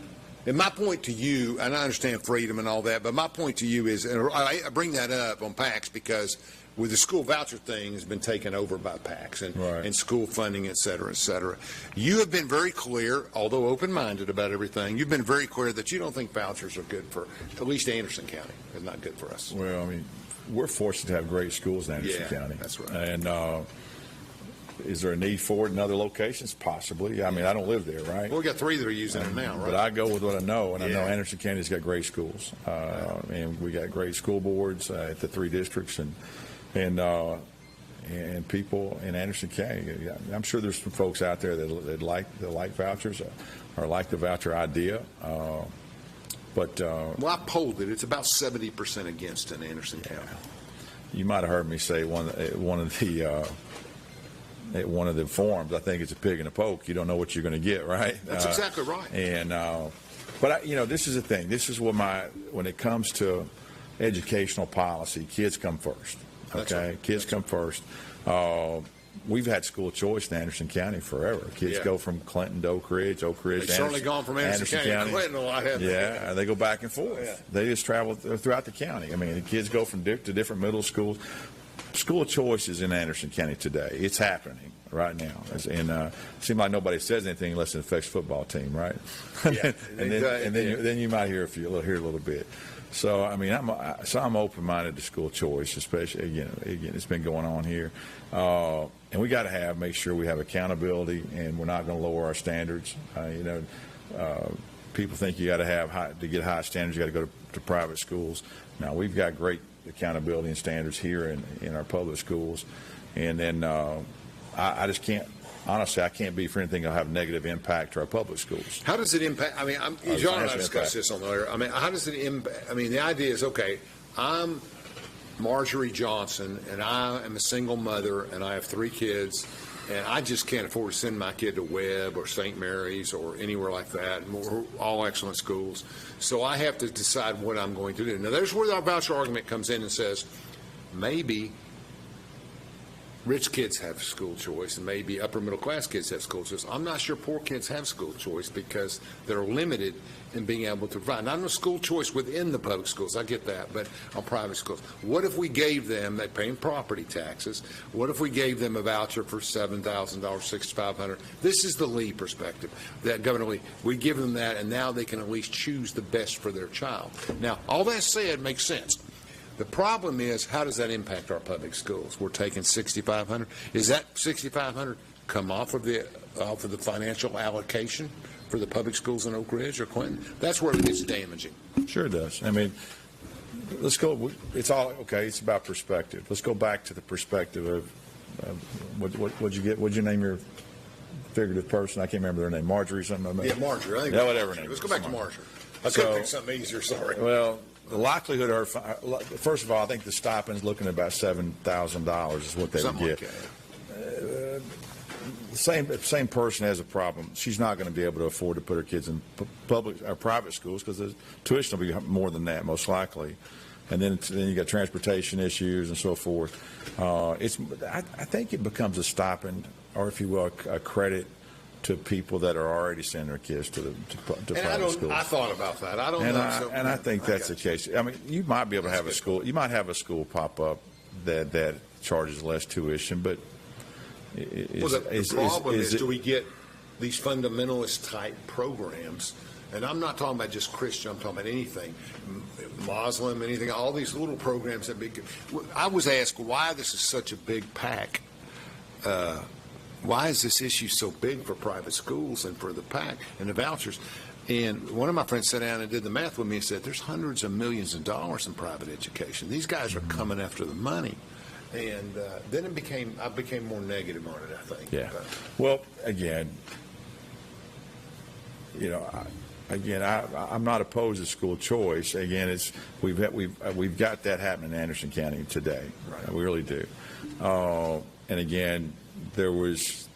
And my point to you, and I understand freedom and all that, but my point to you is, and I bring that up on PACs because with the school voucher thing has been taken over by PACs and school funding, et cetera, et cetera. You have been very clear, although open-minded about everything, you've been very clear that you don't think vouchers are good for, at least Anderson County, is not good for us. Well, I mean, we're fortunate to have great schools in Anderson County. That's right. And is there a need for it in other locations? Possibly. I mean, I don't live there, right? Well, we got 3 that are using it now, right? But I go with what I know, and I know Anderson County's got great schools, and we got great school boards at the 3 districts, and people in Anderson County. I'm sure there's some folks out there that like vouchers or like the voucher idea. But well, I polled it. It's about 70% against in Anderson County. You might have heard me say at one of the forums, I think it's a pig in a poke. You don't know what you're going to get, right? That's exactly right. And but this is the thing. This is what when it comes to educational policy, kids come first. Okay, right. Kids come first. We've had school choice in Anderson County forever. Kids go from Clinton to Oak Ridge to They've certainly gone from Anderson County to Clinton a lot, haven't they? Yeah, and they go back and forth. Yeah. They just travel throughout the county. I mean, the kids go from to different middle schools. School choice is in Anderson County today. It's happening right now. And it seems like nobody says anything unless it affects football team, right? Yeah. then you might hear a little bit. So I mean, I'm open-minded to school choice, especially again it's been going on here, and we got to make sure we have accountability, and we're not going to lower our standards. People think you got to get high standards, you got to go to private schools. Now we've got great accountability and standards here in our public schools, and then I just can't. Honestly, I can't be for anything that'll have negative impact to our public schools. How does it impact? I mean, John and I discussed this on the air. I mean, how does it impact? I mean, the idea is, okay, I'm Marjorie Johnson, and I am a single mother, and I have 3 kids, and I just can't afford to send my kid to Webb or St. Mary's or anywhere like that, all excellent schools. So I have to decide what I'm going to do. Now, there's where our voucher argument comes in and says, maybe rich kids have school choice, and maybe upper middle class kids have school choice. I'm not sure poor kids have school choice because they're limited in being able to provide. Not only school choice within the public schools, I get that, but on private schools. What if we gave them, they're paying property taxes, what if we gave them a voucher for $7,000, $6,500? This is the Lee perspective. That Governor Lee, we give them that, and now they can at least choose the best for their child. Now, all that said makes sense. The problem is, how does that impact our public schools? We're taking $6,500. Is that $6,500 come off of the financial allocation for the public schools in Oak Ridge or Clinton? That's where it gets damaging. Sure it does. I mean, let's go. It's all okay. It's about perspective. Let's go back to the perspective of what'd you get? What'd you name your figurative person? I can't remember their name. Marjorie something. Yeah, Marjorie. I think whatever name. Let's go back to Marjorie. I couldn't think something easier. Sorry. Well, the likelihood of her, first of all, I think the stipend's looking at about $7,000 is what they would get. The same person has a problem. She's not going to be able to afford to put her kids in public or private schools because the tuition will be more than that, most likely. And then you got transportation issues and so forth. I think it becomes a stipend, or if you will, a credit to people that are already sending their kids to private schools. I thought about that. I don't know. And I think that's the case. I mean, you might be able to have a school. You might have a school pop up that charges less tuition, but the problem is, do we get these fundamentalist type programs? And I'm not talking about just Christian. I'm talking about anything, Muslim, anything. All these little programs that big. I was asked why this is such a big PAC. Why is this issue so big for private schools and for the PAC and the vouchers? And one of my friends sat down and did the math with me and said, there's hundreds of millions of dollars in private education. These guys are coming after the money. And then I became more negative on it, I think. Yeah. Well, again, I'm not opposed to school choice. Again, we've got that happening in Anderson County today. Right. We really do. And again, there was,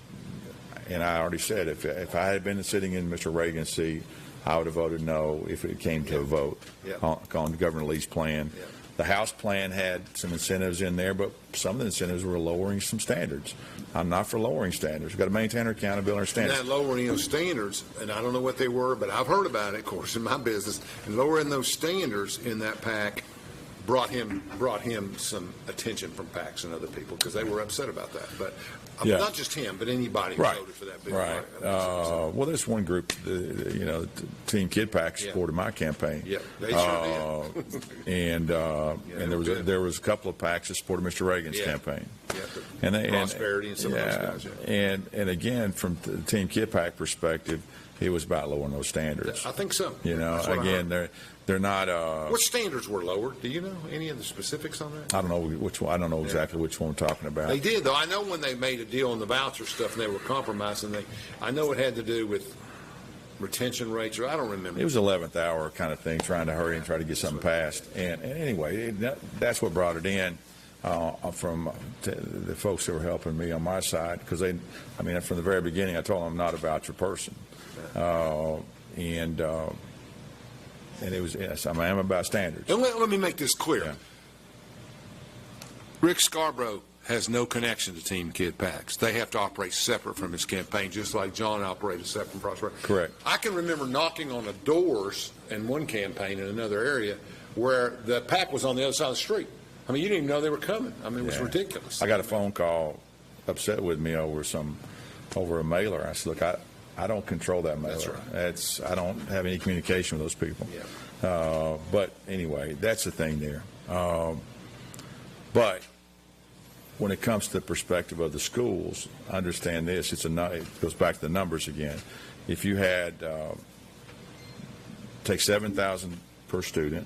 And I already said, if I had been sitting in Mr. Reagan's seat, I would have voted no if it came to a vote on the Governor Lee's plan. The House plan had some incentives in there, but some of the incentives were lowering some standards. I'm not for lowering standards. We've got to maintain our accountability and standards. And that lowering those standards, and I don't know what they were, but I've heard about it, of course, in my business. And lowering those standards in that PAC brought him some attention from PACs and other people because they were upset about that. But not just him, but anybody who voted for that bill. Right. Well, there's one group, Team Kid PAC supported my campaign. Yeah, they sure did. And there was a couple of PACs that supported Mr. Reagan's campaign. Yeah, Prosperity and some of those guys. And again, from the Team Kid PAC perspective, it was about lowering those standards. I think so. Again, they're not. What standards were lowered? Do you know any of the specifics on that? I don't know which one. I don't know exactly which one we're talking about. They did, though. I know when they made a deal on the voucher stuff and they were compromising. I know it had to do with retention rates, or I don't remember. It was 11th hour kind of thing, trying to hurry and try to get something passed. And anyway, that's what brought it in from the folks that were helping me on my side, because from the very beginning, I told them I'm not a voucher person. And it was, yes, I am about standards. And let me make this clear. Yeah. Rick Scarbrough has no connection to Team Kid PACs. They have to operate separate from his campaign, just like John operated separate from Prosperity. Correct. I can remember knocking on the doors in one campaign in another area where the PAC was on the other side of the street. I mean, you didn't even know they were coming. I mean, it was ridiculous. I got a phone call upset with me over a mailer. I said, look, I don't control that mailer. That's right. I don't have any communication with those people. Yeah. But anyway, that's the thing there. But when it comes to the perspective of the schools, understand this. It goes back to the numbers again. If you had take $7,000 per student,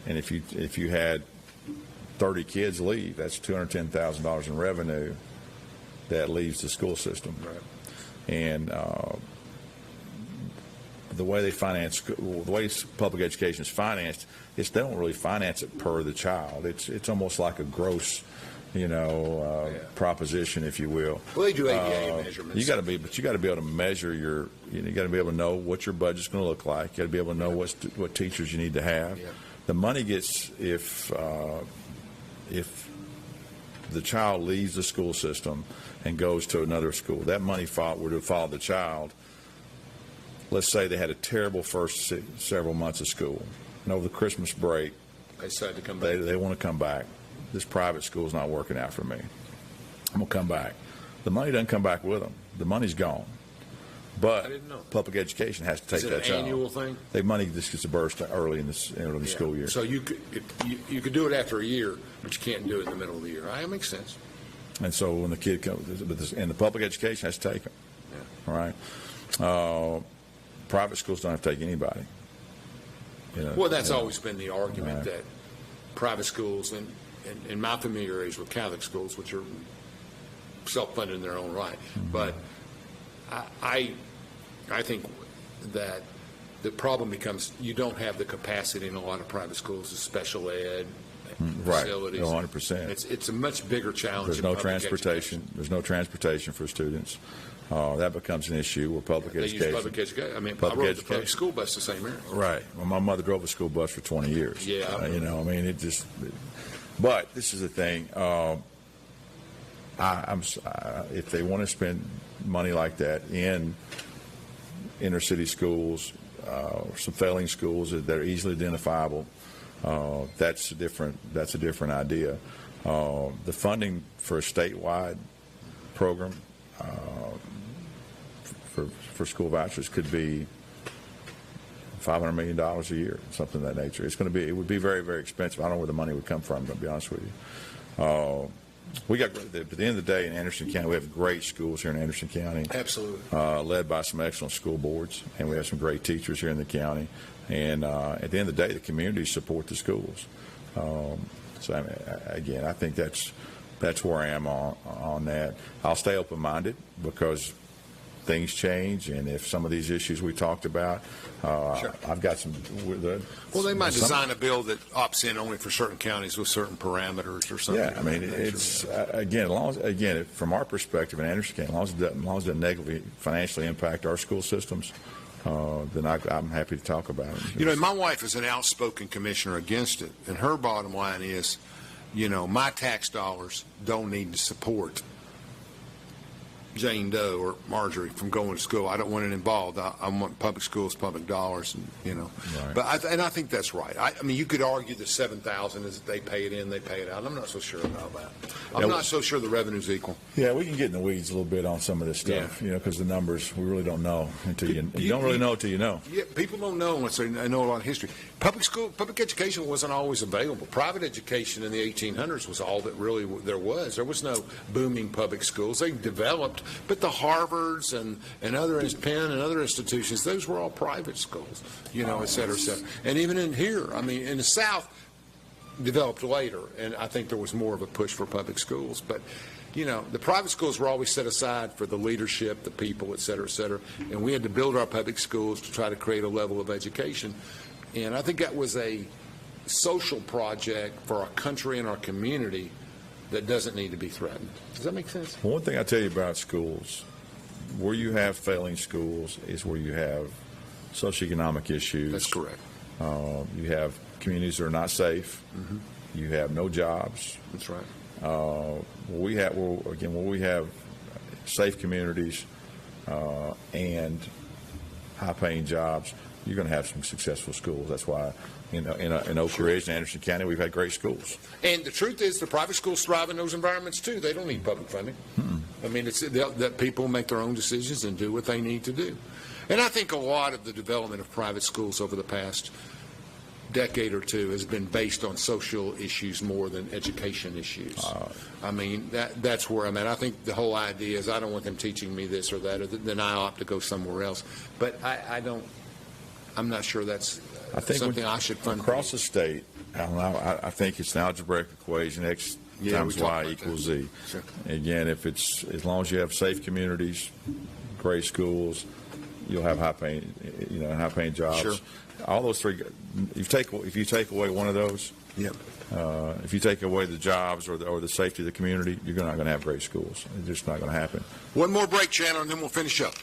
and if you had 30 kids leave, that's $210,000 in revenue that leaves the school system. Right. And the way they finance, the way public education is financed, they don't really finance it per the child. It's almost like a gross, proposition, if you will. Well, they do ADA measurements. You got to be able to measure you got to be able to know what your budget's going to look like. You got to be able to know what teachers you need to have. Yeah. The money gets if the child leaves the school system and goes to another school, that money would have followed the child. Let's say they had a terrible first several months of school, and over the Christmas break, they decided to come back. They want to come back. This private school's not working out for me. I'm going to come back. The money doesn't come back with them. The money's gone. But public education has to take that child. Is it an annual thing? The money just gets burst early in the school year. So you could do it after a year, but you can't do it in the middle of the year. That makes sense. And so when the kid comes, and the public education has to take them. Yeah. All right. Private schools don't have to take anybody. Well, that's always been the argument that private schools, and in my familiar areas with Catholic schools, which are self-funded in their own right, but I think that the problem becomes you don't have the capacity in a lot of private schools of special ed facilities. Right, 100%. It's a much bigger challenge. There's no transportation. Education. There's no transportation for students. That becomes an issue with public education. They use public education. I mean, I rode the public school bus the same area. Right. Well, my mother drove a school bus for 20 years. Yeah. But this is the thing. If they want to spend money like that in inner city schools, some failing schools that are easily identifiable, that's a different idea. The funding for a statewide program for school vouchers could be $500 million a year, something of that nature. It would be very, very expensive. I don't know where the money would come from, to be honest with you. At the end of the day, in Anderson County, we have great schools here in Anderson County. Absolutely. Led by some excellent school boards, and we have some great teachers here in the county. And at the end of the day, the communities support the schools. I think that's where I am on that. I'll stay open-minded because things change, and if some of these issues we talked about, I've got some. Well, they might design a bill that opts in only for certain counties with certain parameters or something. Yeah, I mean, it's again, from our perspective in Anderson County, as long as it doesn't negatively financially impact our school systems, then I'm happy to talk about it. You know, my wife is an outspoken commissioner against it, and her bottom line is, you know, my tax dollars don't need to support Jane Doe or Marjorie from going to school. I don't want it involved. I want public schools, public dollars, and Right. But I think that's right. I mean, you could argue the $7,000 is that they pay it in, they pay it out. I'm not so sure about that. I'm not so sure the revenue's equal. Yeah, we can get in the weeds a little bit on some of this stuff, because the numbers we really don't know until you don't really know until you know. Yeah, people don't know unless they know a lot of history. Public education wasn't always available. Private education in the 1800s was all that really there was. There was no booming public schools. They developed, but the Harvards and other Penn and other institutions, those were all private schools, et cetera, et cetera. And even in here, I mean, in the South, developed later, and I think there was more of a push for public schools. But, the private schools were always set aside for the leadership, the people, et cetera, and we had to build our public schools to try to create a level of education. And I think that was a social project for our country and our community that doesn't need to be threatened. Does that make sense? One thing I tell you about schools, where you have failing schools is where you have socioeconomic issues. That's correct. You have communities that are not safe. Mm-hmm. You have no jobs. That's right. Where we have safe communities and high-paying jobs, you're going to have some successful schools. That's why in Oak Ridge and Anderson County, we've had great schools. And the truth is, the private schools thrive in those environments too. They don't need public funding. I mean, it's that people make their own decisions and do what they need to do. And I think a lot of the development of private schools over the past decade or two has been based on social issues more than education issues. I mean, that's where I'm at. I think the whole idea is I don't want them teaching me this or that, or then I opt to go somewhere else. But I'm not sure that's something I should fund. Across the state, I think it's an algebraic equation, X times Y equals Z. Sure. Again, as long as you have safe communities, great schools, you'll have high-paying jobs. Sure. All those three. If you take away one of those, yep. If you take away the jobs or the safety of the community, you're not going to have great schools. It's just not going to happen. One more break, Chandler, and then we'll finish up.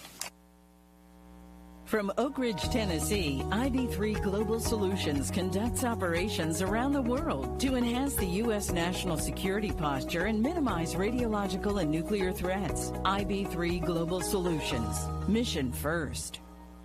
From Oak Ridge, Tennessee, IB3 Global Solutions conducts operations around the world to enhance the U.S. national security posture and minimize radiological and nuclear threats. IB3 Global Solutions. Mission first.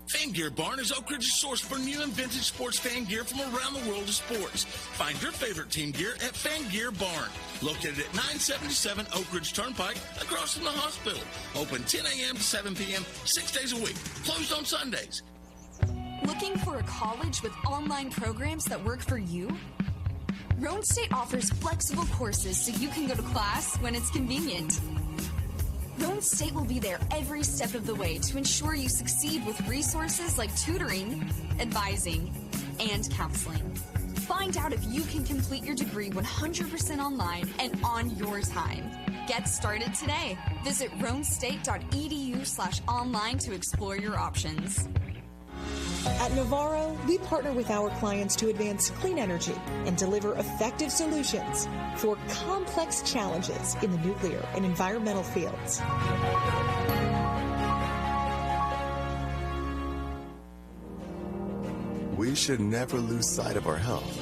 Fan Gear Barn is Oak Ridge's source for new and vintage sports fan gear from around the world of sports. Find your favorite team gear at Fan Gear Barn, located at 977 Oak Ridge Turnpike, across from the hospital. Open 10 a.m. to 7 p.m., 6 days a week. Closed on Sundays. Looking for a college with online programs that work for you? Roan State offers flexible courses so you can go to class when it's convenient. Roan State will be there every step of the way to ensure you succeed with resources like tutoring, advising, and counseling. Find out if you can complete your degree 100% online and on your time. Get started today. Visit roanstate.edu/online to explore your options. At Navarro, we partner with our clients to advance clean energy and deliver effective solutions for complex challenges in the nuclear and environmental fields. We should never lose sight of our health.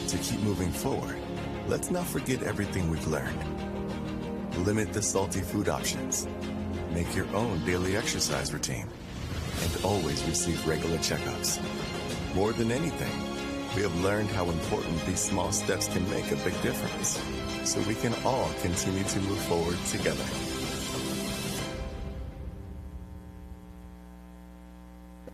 To keep moving forward, let's not forget everything we've learned. Limit the salty food options. Make your own daily exercise routine. And always receive regular checkups. More than anything, we have learned how important these small steps can make a big difference, so we can all continue to move forward together.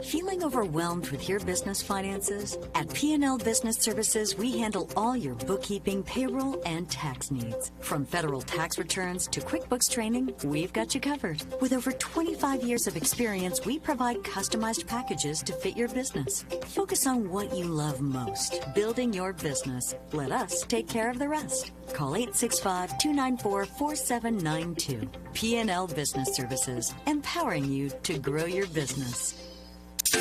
Feeling overwhelmed with your business finances? At P&L Business Services, we handle all your bookkeeping, payroll, and tax needs. From federal tax returns to QuickBooks training, we've got you covered. With over 25 years of experience, we provide customized packages to fit your business. Focus on what you love most, building your business. Let us take care of the rest. Call 865-294-4792. P&L Business Services, empowering you to grow your business. All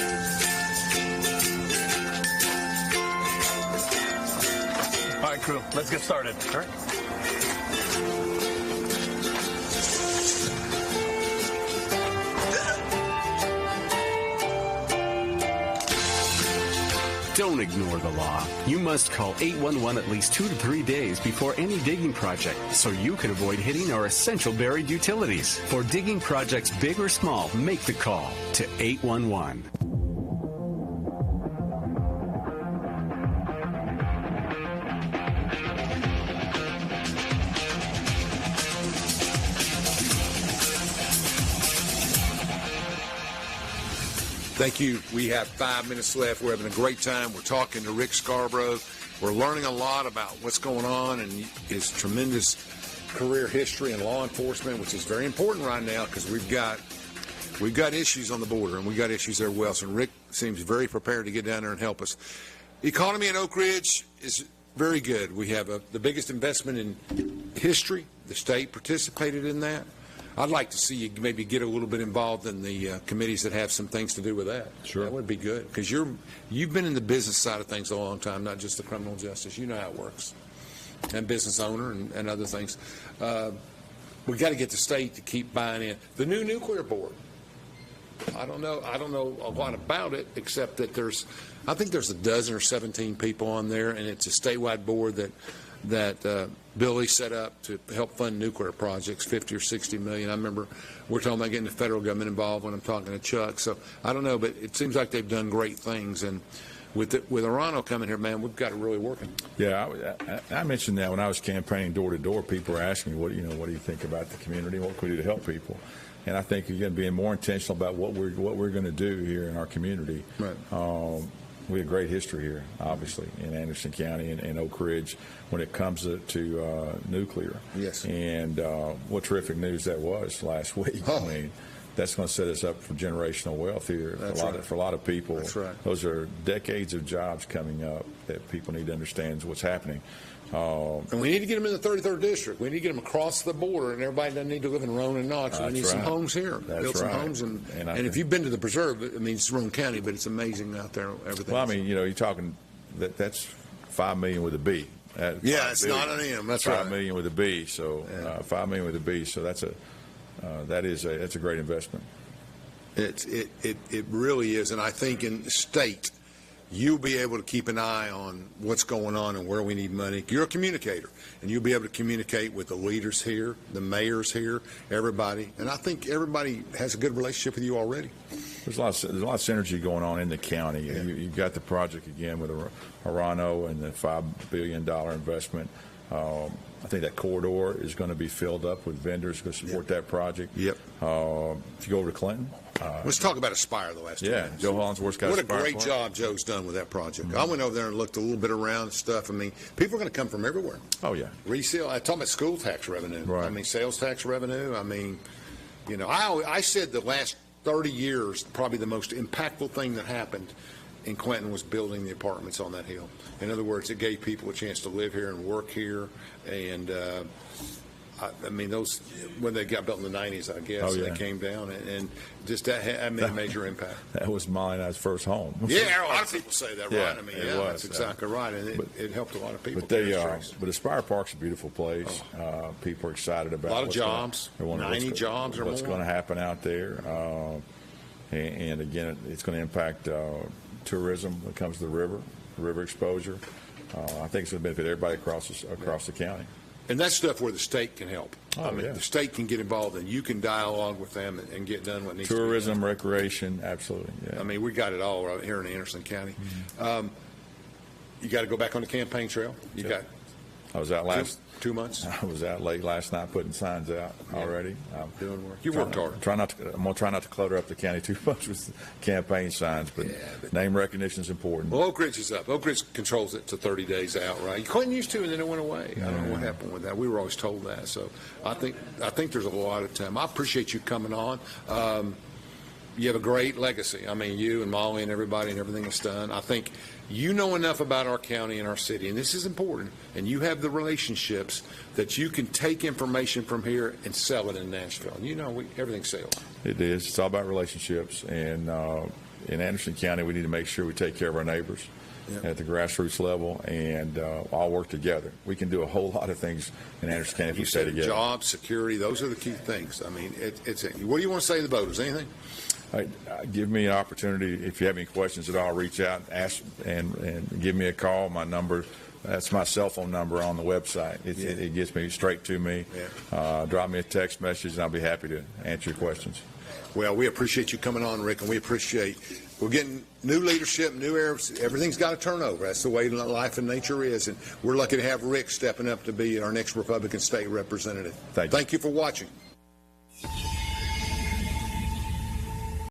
right, crew, let's get started. All right. Don't ignore the law. You must call 811 at least 2 to 3 days before any digging project so you can avoid hitting our essential buried utilities. For digging projects big or small, make the call to 811. Thank you. We have 5 minutes left. We're having a great time. We're talking to Rick Scarbrough. We're learning a lot about what's going on and his tremendous career history in law enforcement, which is very important right now because we've got issues on the border and we've got issues there well. So Rick seems very prepared to get down there and help us. The economy in Oak Ridge is very good. We have the biggest investment in history. The state participated in that. I'd like to see you maybe get a little bit involved in the committees that have some things to do with that. Sure. That would be good because you've been in the business side of things a long time, not just the criminal justice. You know how it works. And business owner and other things. We got to get the state to keep buying in. The new nuclear board. I don't know a lot about it except that I think there's a dozen or 17 people on there, and it's a statewide board that Billy set up to help fund nuclear projects, 50 or 60 million. I remember we're talking about getting the federal government involved when I'm talking to Chuck. So I don't know, but it seems like they've done great things. And with Arano coming here, man, we've got it really working. Yeah, I mentioned that when I was campaigning door to door. People were asking me, what do you think about the community? What can we do to help people? And I think again, being more intentional about what we're going to do here in our community. Right. We have great history here, obviously, in Anderson County and Oak Ridge when it comes to nuclear. Yes. And what terrific news that was last week. Oh. I mean, that's going to set us up for generational wealth here for a lot of people. That's right. Those are decades of jobs coming up that people need to understand what's happening. And we need to get them in the 33rd district. We need to get them across the border, and everybody doesn't need to live in Roane and Knox. We need some homes here. Build some homes, and if you've been to the preserve, I mean, it's Roane County, but it's amazing out there. Everything. Well, I mean, you're talking that's $5 million with a B. Yeah, it's not an M. That's right. $5 million with a B. So $5 million with a B. So that's a great investment. It really is, and I think in the state, you'll be able to keep an eye on what's going on and where we need money. You're a communicator, and you'll be able to communicate with the leaders here, the mayors here, everybody. And I think everybody has a good relationship with you already. There's a lot of synergy going on in the county. Yeah. You've got the project again with Arano and the $5 billion investment. I think that corridor is going to be filled up with vendors to support that project. Yep. If you go over to Clinton. Let's talk about Aspire the last 2 minutes. Joe Hollinsworth's got Aspire. What a great job Joe's done with that project. Mm-hmm. I went over there and looked a little bit around and stuff. I mean, people are going to come from everywhere. Oh, yeah. Resale. I talk about school tax revenue. Right. I mean, sales tax revenue. I mean, I said the last 30 years, probably the most impactful thing that happened in Clinton was building the apartments on that hill. In other words, it gave people a chance to live here and work here. And, I mean, those, when they got built in the 90s, I guess, they came down. And just that made a major impact. That was mine and I's first home. Yeah, a lot of people say that, right? I mean, that's exactly right. And it helped a lot of people. But Aspire Park's a beautiful place. People are excited about it. A lot of jobs, 90 jobs or more. What's going to happen out there. And again, it's going to impact tourism when it comes to the river exposure. I think it's going to benefit everybody across the county. And that's stuff where the state can help. The state can get involved, and you can dialogue with them and get done what needs to be done. Tourism, recreation, absolutely. Yeah. I mean, we got it all right here in Anderson County. Mm-hmm. You got to go back on the campaign trail. You got I was out last 2 months. I was out late last night putting signs out already. Doing work. You worked hard. I'm gonna try not to clutter up the county too much with campaign signs, but name recognition is important. Well, Oak Ridge is up. Oak Ridge controls it to 30 days out, right? Clinton used to, and then it went away. I don't know what happened with that. We were always told that. So I think there's a lot of time. I appreciate you coming on. You have a great legacy. I mean, you and Molly and everybody and everything that's done. I think you know enough about our county and our city, and this is important, and you have the relationships that you can take information from here and sell it in Nashville. And you know, everything's sales. It is. It's all about relationships. And in Anderson County, we need to make sure we take care of our neighbors at the grassroots level and all work together. We can do a whole lot of things in Anderson County if we stay together. Jobs, security, those are the key things. I mean, what do you want to say to the voters? Anything? Give me an opportunity. If you have any questions at all, reach out, ask, and give me a call. My number, that's my cell phone number on the website. It gets me straight to me. Drop me a text message, and I'll be happy to answer your questions. Well, we appreciate you coming on, Rick, and we're getting new leadership, new era. Everything's got to turn over. That's the way life and nature is, and we're lucky to have Rick stepping up to be our next Republican state representative. Thank you for watching.